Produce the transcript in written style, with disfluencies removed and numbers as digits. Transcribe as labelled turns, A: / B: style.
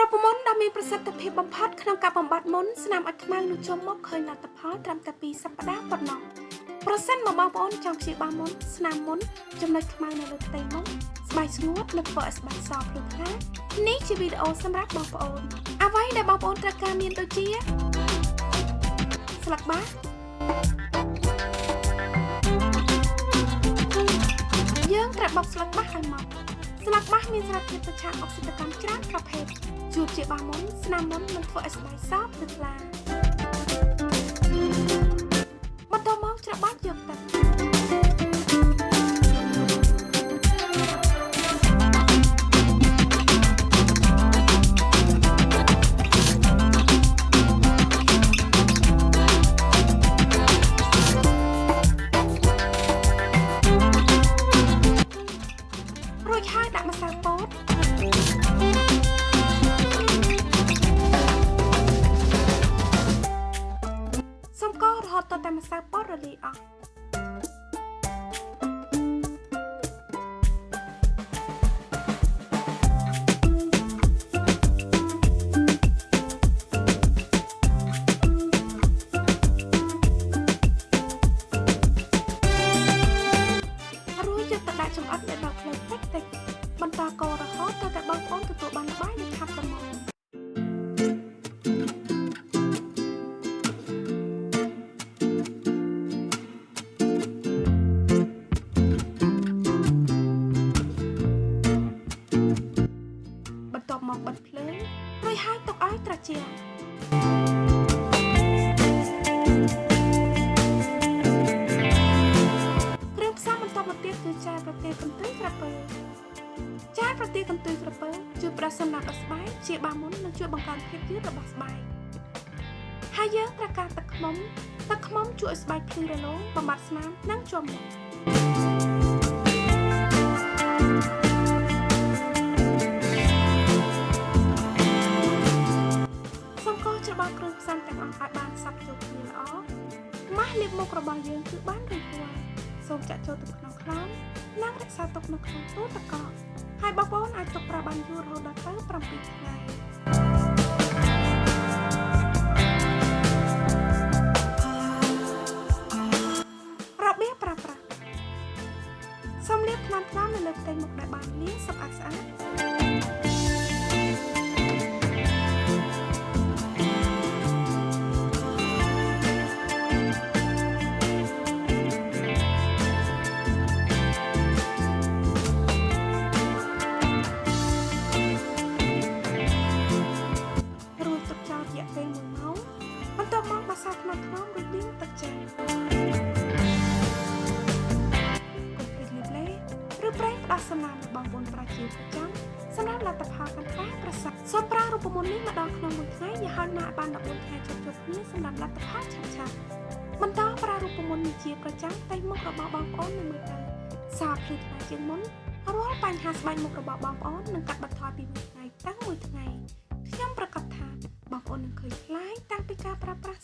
A: ប្រពន្ធដែលមានប្រសិទ្ធភាពបំផុតក្នុងការបំបត្តិមុនស្នាមអត់ខ្មៅនឹងចូលមកឃើញលទ្ធផលត្រឹមតែ2សប្តាហ៍ប៉ុណ្ណោះប្រសិនមកបងប្អូនចង់ព្យាបាលមុនស្នាមមុនចំណុចខ្មៅនៅលើផ្ទៃមុខស្បែកស្ងួតនិងធ្វើឲ្យស្បែកសភ្លឺថ្លានេះជាវីដេអូសម្រាប់បងប្អូនអ្វីដែលបងប្អូនត្រូវការមានដូចជាស្លឹកបាសយើងត្រូវបោកស្លឹកបាសឲ្យម៉ត់ស្លឹកបាសមានសារធាតុប្រឆាំងអុកស៊ីតកម្មច្រើនប្រភេទជួយព្យាបាលមុនស្នាមមុននិងធ្វើឲ្យស្បែកសភ្លឺថ្លាបន្តមកច្របាច់យកទឹករួចហើយដាក់ម្សៅពោតសូមកូររហូតដល់តែម្សៅពោតរលាយអស់ដាក់ចំអិតដោយបើកភ្លើងតិចៗបន្តកូររហូតដល់តែបងប្អូនទទួលបានល្បាយនិងខាប់ល្មមបន្ទាប់មកបិទភ្លើងរួចហើយទុកឲ្យត្រជាក់ទៀតគឺចាយប្រទាលកន្ទុយក្រពើចាយប្រទាលកន្ទុយក្រពើជួយប្រសិនដល់ស្បែកជាបាមុននិងជួយបង្កើនភាពយឺតរបស់ស្បែកហើយយើងត្រូវការទឹកឃ្មុំជួយឲ្យស្បែកភ្លឺរលោងបំបត្តិស្នាមនិងជាប់មុខសូមកូរច្របល់គ្រឿងផ្សំទាំងអស់ឲ្យបានសព្វចូលគ្នាល្អម៉ាស់លាបមុខរបស់យើងគឺបានរួចរាល់សូមចាក់ចូលទៅក្នុងខ្លោងនិងរក្សាទុកនៅក្នុងទូទឹកកកហើយបងប្អូនអាចទុកប្រើបានយូររហូតដល់ទៅ7ថ្ងៃរបៀបប្រើប្រាស់សូមលាបថ្នាំនៅលើផ្ទៃមុខដែលបានលាងសម្អាតស្អាតសាថ្នាំរួចលាងទឹកចាស់កុំភ្លេចលាបឡេឬប្រេងផ្ដាស់សំណាមបងប្អូនប្រជាប្រចាំសម្រាប់លទ្ធផលកាន់តែប្រសើរសូមប្រើរូបមន្តម្ដងក្នុងមួយថ្ងៃរហូតមកបាន14ថ្ងៃជាប់គ្នាសម្រាប់លទ្ធផលឆាប់ៗបន្តប្រើរូបមន្តជាប្រចាំតែមុខរបស់បងប្អូននឹងមើលទៅសភ្លឺថ្លាជាងមុនរាល់បញ្ហាស្បែកមុខរបស់បងប្អូននឹងកាត់បន្ថយពីមួយថ្ងៃទៅមួយថ្ងៃខ្ញុំប្រកាសថាបងប្អូននឹងឃើញថ្លៃតាំងពីការប្រើប្រាស់